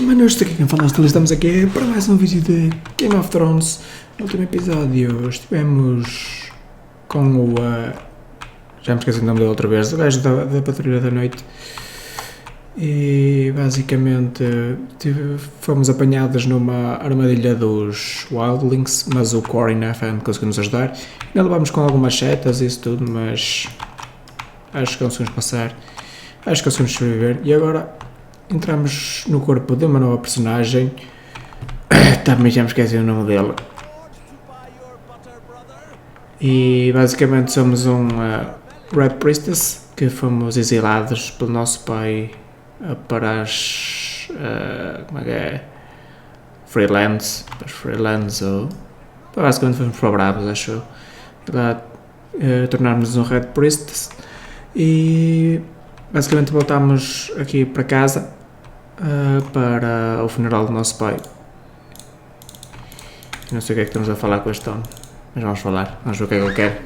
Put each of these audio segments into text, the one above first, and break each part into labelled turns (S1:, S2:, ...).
S1: Manos, aqui quem fala, estamos aqui para mais um vídeo de Game of Thrones. No último episódio estivemos com o... já me esqueci o nome dele outra vez, o gajo da Patrulha da Noite. E basicamente fomos apanhados numa armadilha dos Wildlings, mas o Corey conseguiu nos ajudar. Ainda levámos com algumas setas e isso tudo, mas acho que conseguimos passar, acho que conseguimos sobreviver. E agora entramos no corpo de uma nova personagem. Também já me esqueci o nome dele. E basicamente somos um Red Priestess que fomos exilados pelo nosso pai para as como é que é? Freelands, ou basicamente fomos para Bravos, acho eu, lá tornarmos um Red Priestess e basicamente voltámos aqui para casa para o funeral do nosso pai. Não sei o que é que estamos a falar com este homem, mas vamos falar, vamos ver o que é que ele quer.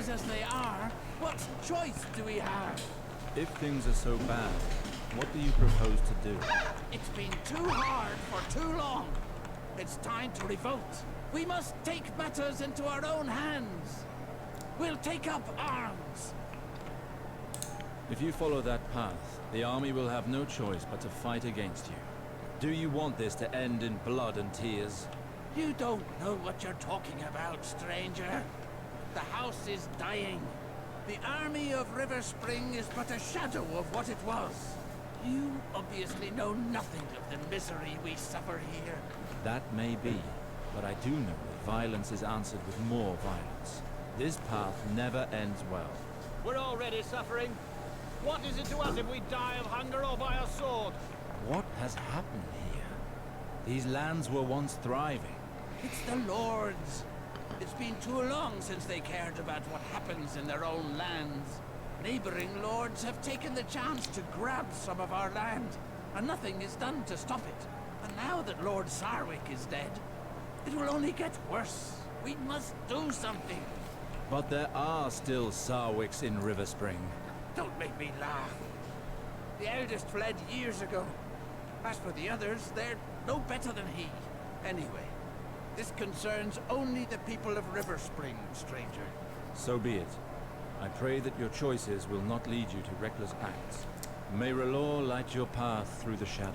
S2: If things are so bad, what do you propose to do?
S3: It's been too hard for too long. It's time to revolt. We must take matters into our own hands. We'll take up arms.
S2: If you follow that path, the army will have no choice but to fight against you. Do you want this to end in blood and tears?
S3: You don't know what you're talking about, stranger. The house is dying. The army of River Spring is but a shadow of what it was. You obviously know nothing of the misery we suffer here.
S2: That may be, but I do know that violence is answered with more violence. This path never ends well.
S4: We're already suffering. What is it to us if we die of hunger or by a sword?
S2: What has happened here? These lands were once thriving.
S3: It's the Lords. It's been too long since they cared about what happens in their own lands. Neighboring lords have taken the chance to grab some of our land, and nothing is done to stop it. And now that Lord Sarwick is dead, it will only get worse. We must do something.
S2: But there are still Sarwicks in River Spring.
S3: Don't make me laugh. The eldest fled years ago. As for the others, they're no better than he. Anyway, this concerns only the people of River Spring, stranger.
S2: So be it. I pray that your choices will not lead you to reckless acts. May R'hllor light your path through the shadows.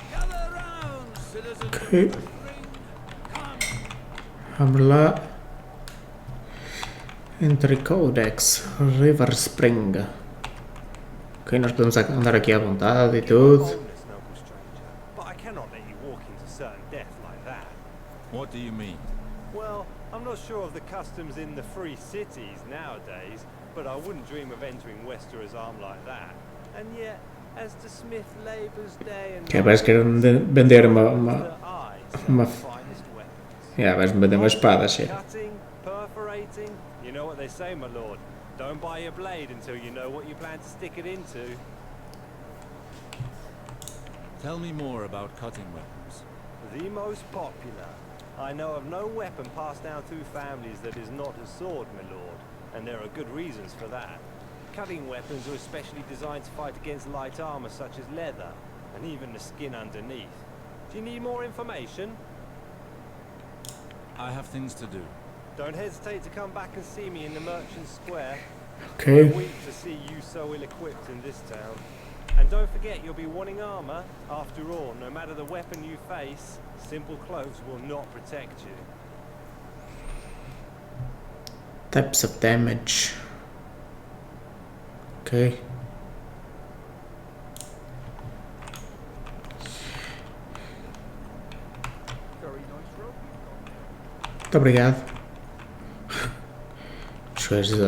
S3: Gather round, citizens of
S1: Okay.
S3: River Spring. Come.
S1: Vamos lá. Entre Codex, River Spring. Ok, nós podemos andar aqui à vontade e tudo.
S4: But I cannot let you walk into certain death like that.
S2: What do you mean?
S4: Well, I'm not sure of the customs in the free cities nowadays, but I wouldn't dream of entering Wester's arm like that. And yet, as the smith labours day and
S1: Que vais querer vender uma
S4: finest weapons.
S1: yeah, vais vender uma espada, cheira.
S4: Cutting, perforating. You know what they say, my lord. Don't buy your blade until you know what you plan to stick it into.
S2: Tell me more about cutting weapons.
S4: The most popular. I know of no weapon passed down through families that is not a sword, my lord, and there are good reasons for that. Cutting weapons are especially designed to fight against light armor such as leather, and even the skin underneath. Do you need more information?
S2: I have things to do.
S4: Don't hesitate to come back and see me in the Merchant Square.
S1: Ok.
S4: I'm weak to see you so ill-equipped in this town. And don't forget, you'll be wanting armor. After all, no matter the weapon you face, simple clothes will not protect you.
S1: Types of damage. Ok. Muito obrigado. Os gajos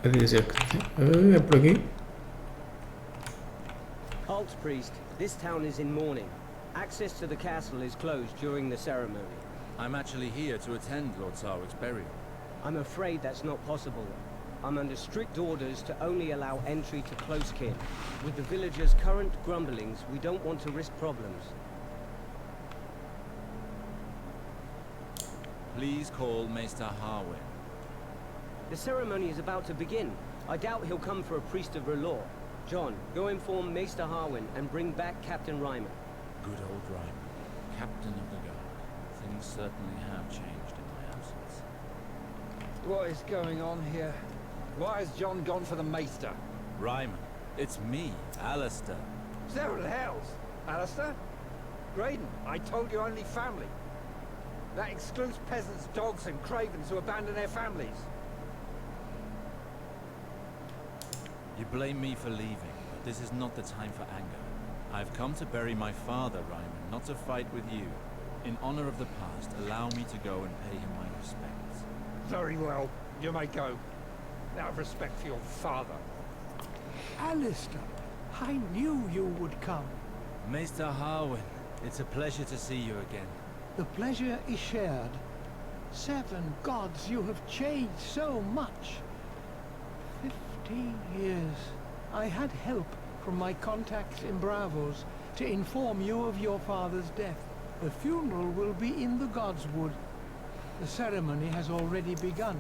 S1: a dizer que é por aqui.
S5: Halt, priest. This town is in mourning. Access to the castle is closed during the ceremony.
S2: I'm actually here to attend Lord Sarwick's burial.
S5: I'm afraid that's not possible. I'm under strict orders to only allow entry to close kin. With the villagers' current grumblings, we don't want to risk problems.
S2: Please call Maester Harwin.
S5: The ceremony is about to begin. I doubt he'll come for a priest of R'hllor. John, go inform Maester Harwin and bring back Captain Ryman.
S2: Good old Ryman, captain of the guard. Things certainly have changed in my absence.
S6: What is going on here? Why has John gone for the Maester?
S2: Ryman, it's me, Alistair.
S6: Several hells! Alistair? Graydon, I told you only family. That excludes peasants, dogs and cravens who abandon their families.
S2: You blame me for leaving, but this is not the time for anger. I've come to bury my father, Ryman, not to fight with you. In honor of the past, allow me to go and pay him my respects.
S6: Very well, you may go. Out of respect for your father.
S7: Alistair, I knew you would come.
S2: Maester Harwin, it's a pleasure to see you again.
S7: The pleasure is shared. 7 gods, you have changed so much. 15 years. I had help from my contacts in Bravos to inform you of your father's death. The funeral will be in the Godswood. The ceremony has already begun.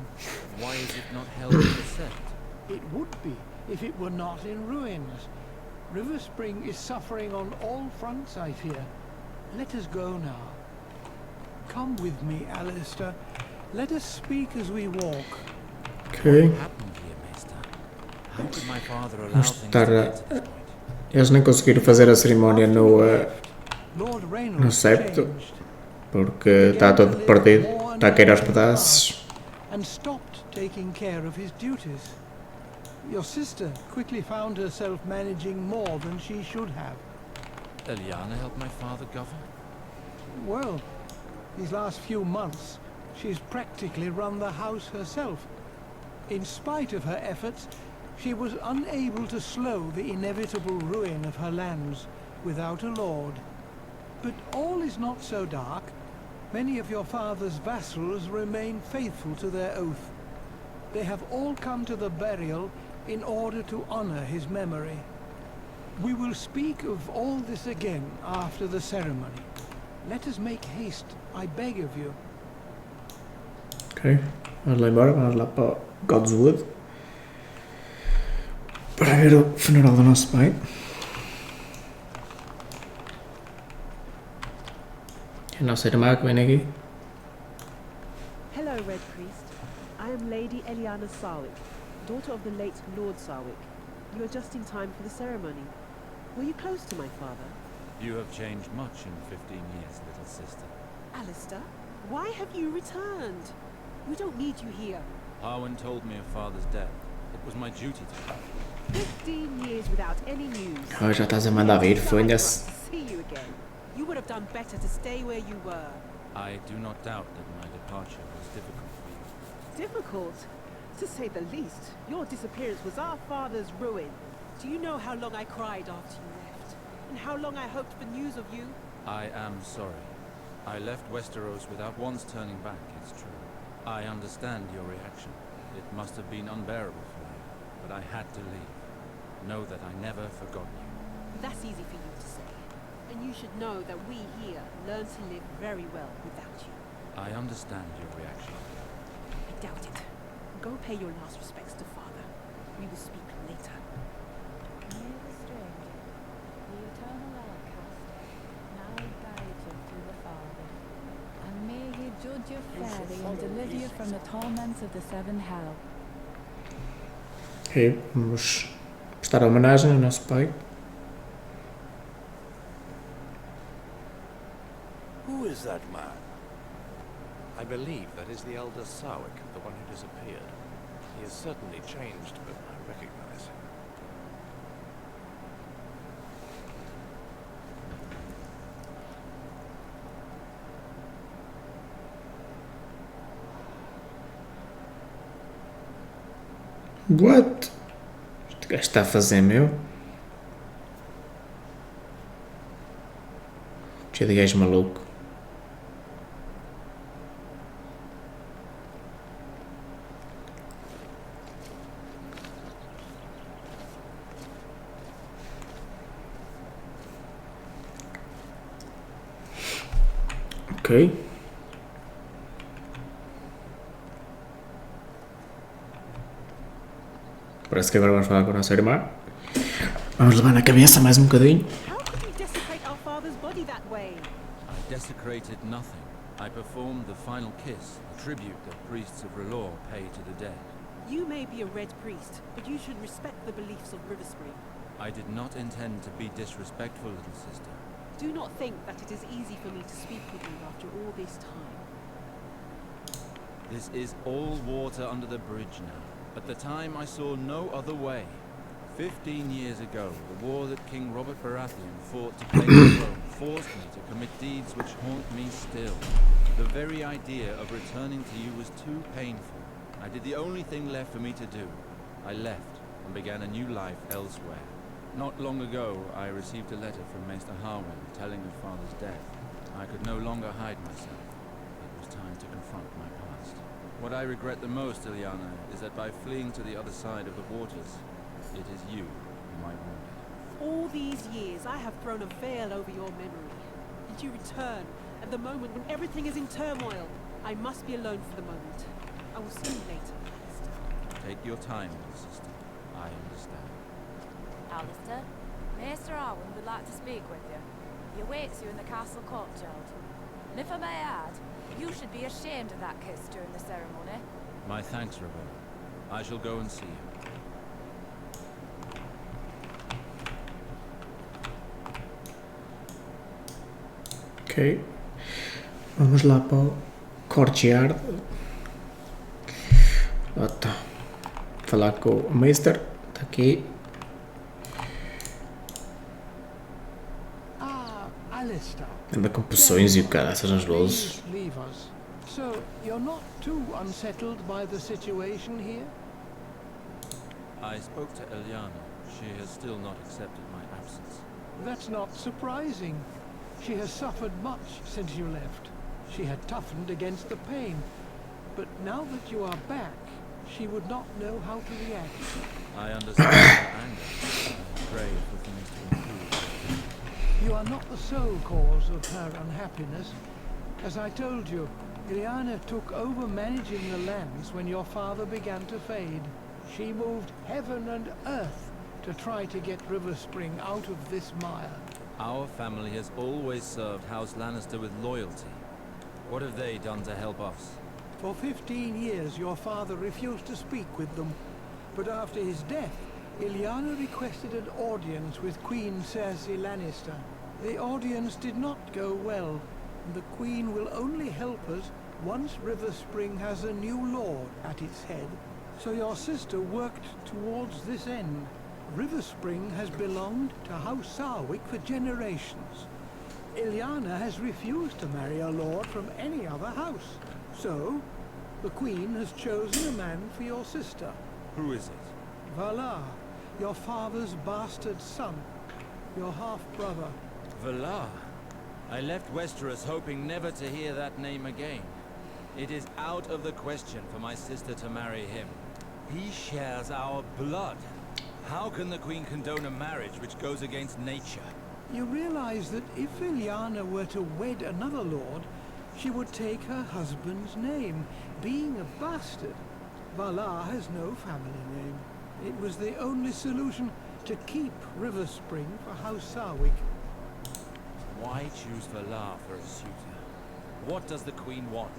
S2: Why is it not held in the sept?
S7: It would be if it were not in ruins. River Spring is suffering on all fronts, I fear. Let us go now. Come with me, Alistair. Let us speak as we walk.
S1: Ok.
S2: What happened here, Maester? How could my father allow
S1: Vamos
S2: things to
S1: estar
S2: get to this point?
S1: Eles nem conseguiram fazer a cerimónia no
S7: Lord Reynolds
S1: septo,
S7: changed,
S1: porque está todo perdido, está a cair aos pedaços.
S7: and stopped taking care of his duties. Your sister quickly found herself managing more than she should have.
S2: Eliana helped my father govern?
S7: Well, these last few months, she's practically run the house herself. In spite of her efforts, she was unable to slow the inevitable ruin of her lands without a lord. But all is not so dark. Many of your father's vassals remain faithful to their oath. They have all come to the burial in order to honor his memory. We will speak of all this again after the ceremony. Let us make haste, I beg of you.
S1: Ok, vamos lá embora, vamos lá para o Godswood para ver o funeral do nosso pai. A nossa irmã que vem aqui.
S8: Hello, Red Priest. I am Lady Eliana Sarwick, daughter of the late Lord Sarwick. You are just in time for the ceremony. Were you close to my father?
S2: You have changed much in 15 years, little sister.
S8: Alistair, why have you returned? We don't need you here.
S2: Harwin told me of father's death. It was my duty to come.
S8: 15 years without any news.
S1: Oh, já estás a mandar vir,
S8: It's
S1: fonha-se.
S8: sad for us to see you again. You would have done better to stay where you were.
S2: I do not doubt that my departure was difficult for you.
S8: Difficult? To say the least. Your disappearance was our father's ruin. Do you know how long I cried after you left? And how long I hoped for news of you?
S2: I am sorry. I left Westeros without once turning back, it's true. I understand your reaction. It must have been unbearable for you, but I had to leave. Know that I never forgot you.
S8: That's easy for you to say. And you should know that we here learn to live very well without you.
S2: I understand your reaction.
S8: I doubt it. Go pay your last respects to father. We will speak later.
S9: Near the stranger, the eternal outcast, now guide you through the Father. And may he judge you fairly and deliver you from the torments of the seven hell.
S1: Ok, vamos prestar homenagem ao nosso pai.
S10: Who is that man? I believe that is the elder Sarwick, the one who disappeared. He has certainly changed, but I recognize him.
S1: What? Este gajo está a fazer, meu? Cheio de gajo maluco. Ok. Parece que agora vamos falar com a nossa irmã. Vamos levar na cabeça mais um bocadinho.
S8: How could you desecrate our father's body that way?
S2: I desecrated nothing. I performed the final kiss, a tribute that priests of Relor pay to the dead.
S8: You may be a red priest, but you should respect the beliefs of Riverspring.
S2: I did not intend to be disrespectful, little sister.
S8: Do not think that it is easy for me to speak with you after all this time.
S2: This is all water under the bridge now. At the time, I saw no other way. 15 years ago, the war that King Robert Baratheon fought to claim the throne forced me to commit deeds which haunt me still. The very idea of returning to you was too painful. I did the only thing left for me to do. I left and began a new life elsewhere. Not long ago, I received a letter from Maester Harwin telling of Father's death. I could no longer hide myself. It was time to confront my past. What I regret the most, Ilyana, is that by fleeing to the other side of the waters, it is you whom I wounded.
S8: All these years, I have thrown a veil over your memory. And you return at the moment when everything is in turmoil. I must be alone for the moment. I will see you later.
S2: Take your time, little sister. I understand.
S9: Alistair, Maester Arwen would like to speak with you. He awaits you in the castle courtyard. And if I may add, you should be ashamed of that kiss during the ceremony.
S2: My thanks, Revolta. I shall go and see you.
S1: Ok. Vamos lá para o courtyard. Lá tá. Falar com o Meister. Está aqui.
S7: Alistair.
S1: Anda com poções e o cara, essas nas bolsas.
S7: Please leave us. So, you're not too unsettled by the situation here?
S2: I spoke to Ilyana. She has still not accepted my absence.
S7: That's not surprising. She has suffered much since you left. She had toughened against the pain. But now that you are back, she would not know how to react.
S2: I understand her anger. I pray for things to improve.
S7: You are not the sole cause of her unhappiness. As I told you, Ilyana took over managing the lands when your father began to fade. She moved heaven and earth to try to get Riverspring out of this mire.
S2: Our family has always served House Lannister with loyalty. What have they done to help us?
S7: For 15 years, your father refused to speak with them. But after his death, Ilyana requested an audience with Queen Cersei Lannister. The audience did not go well, and the Queen will only help us once Riverspring has a new lord at its head. So your sister worked towards this end. Riverspring has belonged to House Sarwick for generations. Ilyana has refused to marry a lord from any other house. So, the Queen has chosen a man for your sister.
S2: Who is it?
S7: Valar, your father's bastard son, your half-brother.
S2: Valar? I left Westeros hoping never to hear that name again. It is out of the question for my sister to marry him. He shares our blood. How can the Queen condone a marriage which goes against nature?
S7: You realize that if Ilyana were to wed another lord, she would take her husband's name. Being a bastard, Valar has no family name. It was the only solution to keep Riverspring for House Sarwick.
S2: Why choose Valar for a suitor? What does the Queen want?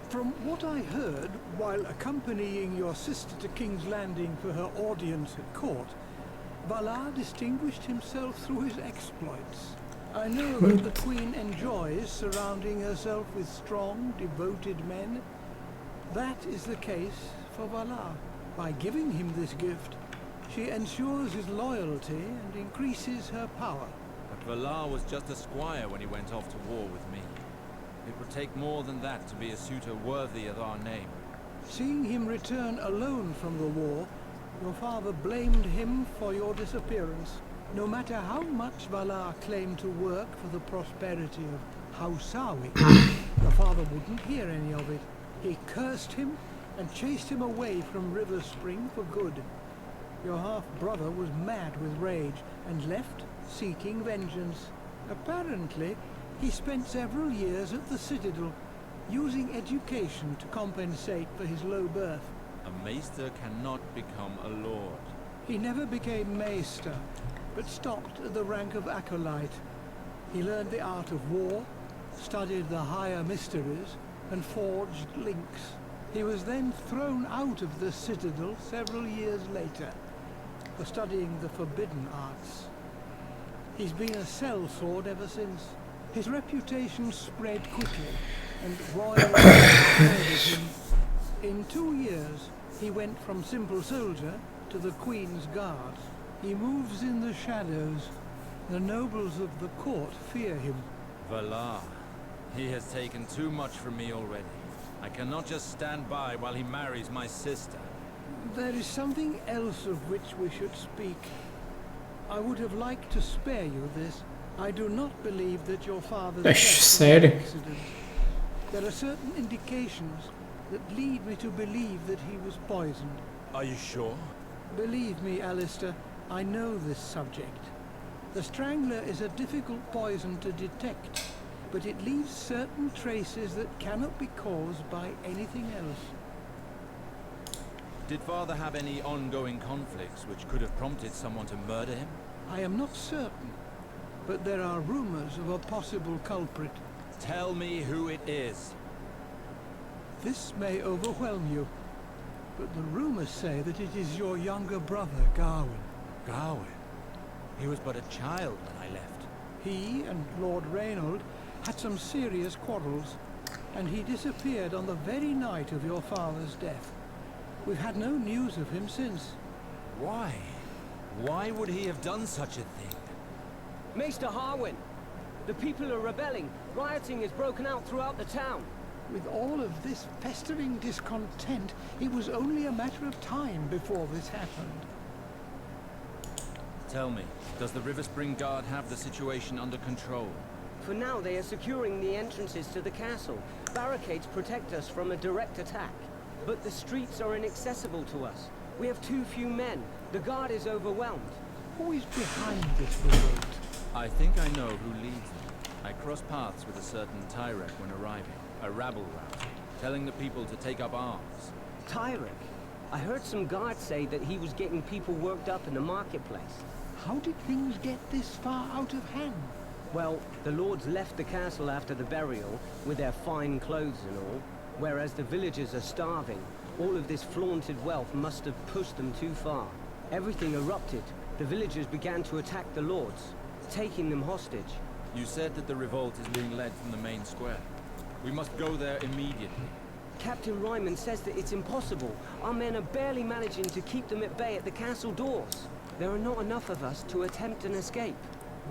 S7: From what I heard while accompanying your sister to King's Landing for her audience at court, Valar distinguished himself through his exploits. I know that the Queen enjoys surrounding herself with strong, devoted men. That is the case for Valar. By giving him this gift, she ensures his loyalty and increases her power.
S2: But Valar was just a squire when he went off to war with me. It would take more than that to be a suitor worthy of our name.
S7: Seeing him return alone from the war, your father blamed him for your disappearance. No matter how much Valar claimed to work for the prosperity of House Sarwick, your father wouldn't hear any of it. He cursed him and chased him away from Riverspring for good. Your half-brother was mad with rage and left seeking vengeance. Apparently, he spent several years at the Citadel, using education to compensate for his low birth.
S2: A maester cannot become a lord.
S7: He never became Maester. but stopped at the rank of acolyte. He learned the art of war, studied the higher mysteries, and forged links. He was then thrown out of the citadel several years later for studying the forbidden arts. He's been a sellsword ever since. His reputation spread quickly, and royal murdered him. In 2 years, he went from simple soldier to the Queen's Guard. He moves in the shadows. The nobles of the court fear him.
S2: Valar. He has taken too much from me already. I cannot just stand by while he marries my sister.
S7: There is something else of which we should speak. I would have liked to spare you this. I do not believe that your father's death was an accident. There are certain indications that lead me to believe that he was poisoned.
S2: Are you sure?
S7: Believe me, Alistair, I know this subject. The Strangler is a difficult poison to detect, but it leaves certain traces that cannot be caused by anything else.
S2: Did Father have any ongoing conflicts which could have prompted someone to murder him?
S7: I am not certain, but there are rumors of a possible culprit.
S2: Tell me who it is.
S7: This may overwhelm you, but the rumors say that it is your younger brother, Gawain.
S2: Gawain? He was but a child when I left.
S7: He and Lord Reynold had some serious quarrels, and he disappeared on the very night of your father's death. We've had no news of him since.
S2: Why? Why would he have done such a thing?
S5: Maester Harwin, the people are rebelling. Rioting has broken out throughout the town.
S7: With all of this festering discontent, it was only a matter of time before this happened.
S2: Tell me, does the River Spring Guard have the situation under control?
S5: For now, they are securing the entrances to the castle. Barricades protect us from a direct attack. But the streets are inaccessible to us. We have too few men. The guard is overwhelmed.
S7: Who is behind this revolt?
S2: I think I know who leads them. I crossed paths with a certain Tyrek when arriving, a rabble-rouser, telling the people to take up arms.
S5: Tyrek? I heard some guards say that he was getting people worked up in the marketplace.
S7: How did things get this far out of hand?
S5: Well, the lords left the castle after the burial, with their fine clothes and all, whereas the villagers are starving. All of this flaunted wealth must have pushed them too far. Everything erupted. The villagers began to attack the lords, taking them hostage.
S2: You said that the revolt is being led from the main square. We must go there immediately.
S5: Captain Ryman says that it's impossible. Our men are barely managing to keep them at bay at the castle doors. There are not enough of us to attempt an escape.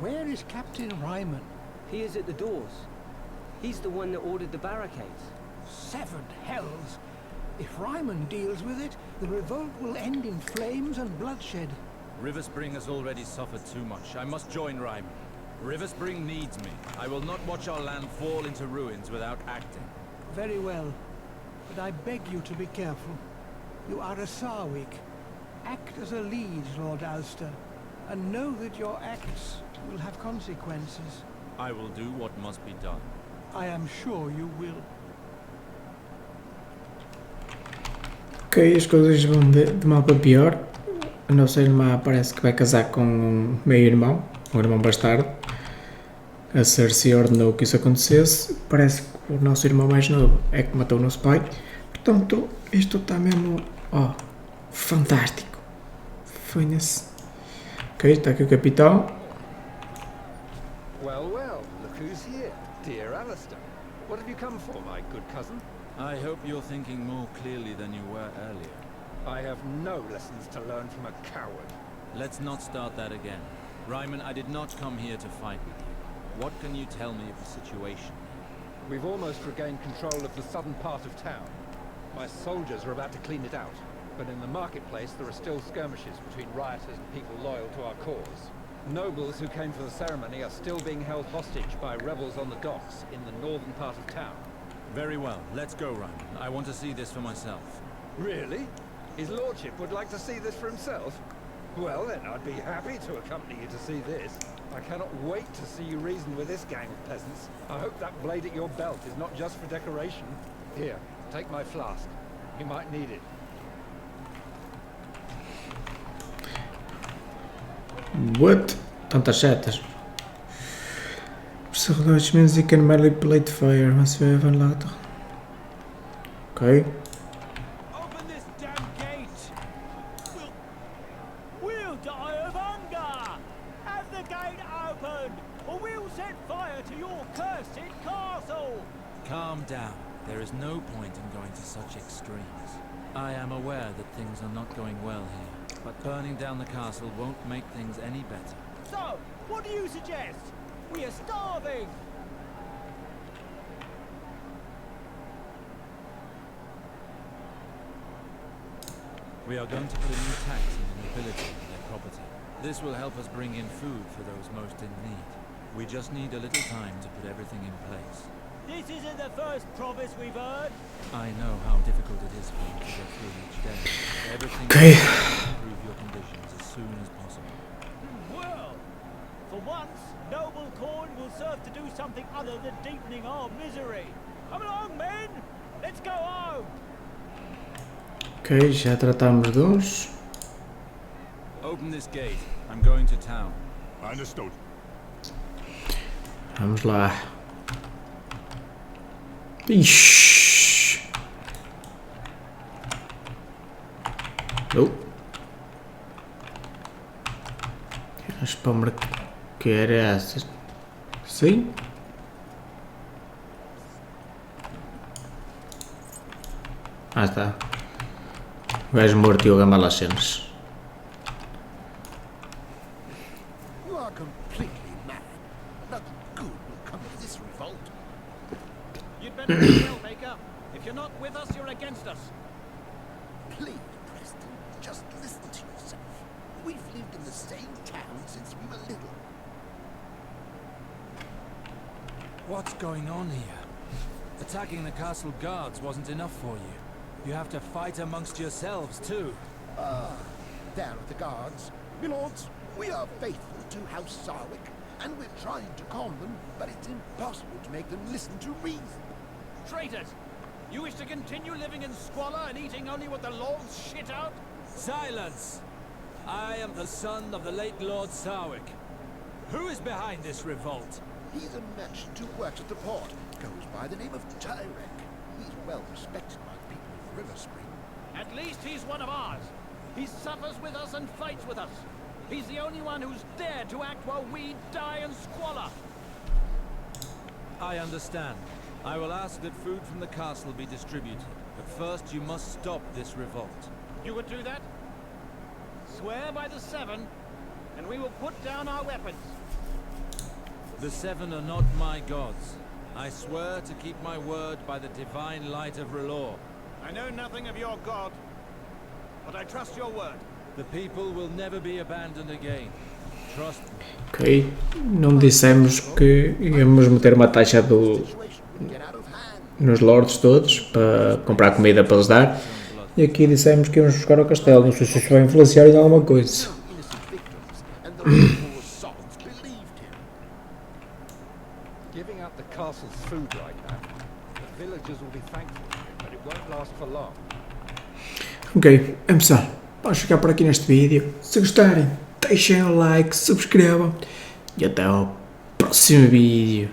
S7: Where is Captain Ryman?
S5: He is at the doors. He's the one that ordered the barricades.
S7: Severed hells! If Ryman deals with it, the revolt will end in flames and bloodshed.
S2: River Spring has already suffered too much. I must join Ryman. River Spring needs me. I will not watch our land fall into ruins without acting.
S7: Very well. But I beg you to be careful. You are a Sarwick. Act as a liege, Lord Alster, and know that your acts will have consequences.
S2: I will do what must be done.
S7: I am sure you will.
S1: Ok, as coisas vão de mal para pior. A nossa irmã parece que vai casar com um meio-irmão, um irmão bastardo. A Cersei ordenou que isso acontecesse. Parece que o nosso irmão mais novo é que matou o nosso pai. Portanto, isto está mesmo, fantástico. Foi-se. Ok, está aqui o capitão.
S6: Well, well, look who's here. Dear Alistair. What have you come for, my good cousin?
S2: I hope you're thinking more clearly than you were earlier.
S6: I have no lessons to learn from a coward.
S2: Let's not start that again. Ryman, I did not come here to fight with you. What can you tell me of the situation?
S6: We've almost regained control of the southern part of town. My soldiers are about to clean it out, but in the marketplace there are still skirmishes between rioters and people loyal to our cause. Nobles who came for the ceremony are still being held hostage by rebels on the docks in the northern part of town.
S2: Very well, let's go, Ryman. I want to see this for myself.
S6: Really? His lordship would like to see this for himself? Well then, I'd be happy to accompany you to see this. I cannot wait to see you reason with this gang of peasants. I hope that blade at your belt is not just for decoration. Here, take my flask. You might need it.
S1: What? Tantas setas. So which means you can manipulate fire. Must we have unlocked? Okay.
S3: Open this damn gate! We'll die of hunger! Have the gate opened, or we'll set fire to your cursed castle!
S2: Calm down. There is no point in going to such extremes. I am aware that things are not going well here, but burning down the castle won't make things any better.
S3: So, what do you suggest? We are starving!
S2: We are going to put a new tax on the nobility and their property. This will help us bring in food for those most in need. We just need a little time to put everything in place.
S3: This isn't the first promise we've heard.
S2: I know how difficult it is for you to get through each day. Everything
S1: Okay.
S2: to improve your conditions as soon as possible.
S3: Well, for once, noble corn will serve to do something other than deepening our misery. Come along, men! Let's go home!
S1: Ok, já tratamos de uns.
S2: Open this gate. I'm going to town.
S10: Understood.
S1: Vamos lá. Ixi. Oh. Acho para o mercado. Que era essas? Sim? Ah, está. O gajo morto e o gambá las cenas.
S10: You are completely mad. Nothing good will come of this revolt.
S3: You'd better be well, Baker. If you're not with us, you're against us.
S10: Please, Preston, just listen to yourself. We've lived in the same town since we were little.
S2: What's going on here? Attacking the castle guards wasn't enough for you. You have to fight amongst yourselves too.
S10: There are the guards. Milords, we are faithful to House Sarwick, and we're trying to calm them, but it's impossible to make them listen to reason.
S3: Traitors! You wish to continue living in squalor and eating only what the lords shit out?
S2: Silence! I am the son of the late Lord Sarwick. Who is behind this revolt?
S10: He's a merchant who works at the port, goes by the name of Tyrek. He's well respected by the people of River Spring.
S3: At least he's one of ours. He suffers with us and fights with us. He's the only one who's dared to act while we die in squalor.
S2: I understand. I will ask that food from the castle be distributed. But first you must stop this revolt.
S3: You would do that? Swear by the Seven, and we will put down our weapons.
S2: The Seven are not my gods. I swear to keep my word by the divine light of Relor.
S3: I know nothing of your god, but I trust your word.
S2: The people will never be abandoned again. Trust me.
S1: Ok. Não dissemos que íamos meter uma taxa nos lords todos para comprar comida para eles dar. E aqui dissemos que íamos buscar ao castelo. Não sei se isso vai influenciar em alguma coisa.
S6: Giving up the castle's food like that, the villagers will be thankful, but it won't last for long.
S1: Ok, pessoal, vamos ficar por aqui neste vídeo. Se gostarem, deixem o like, subscrevam e até ao próximo vídeo.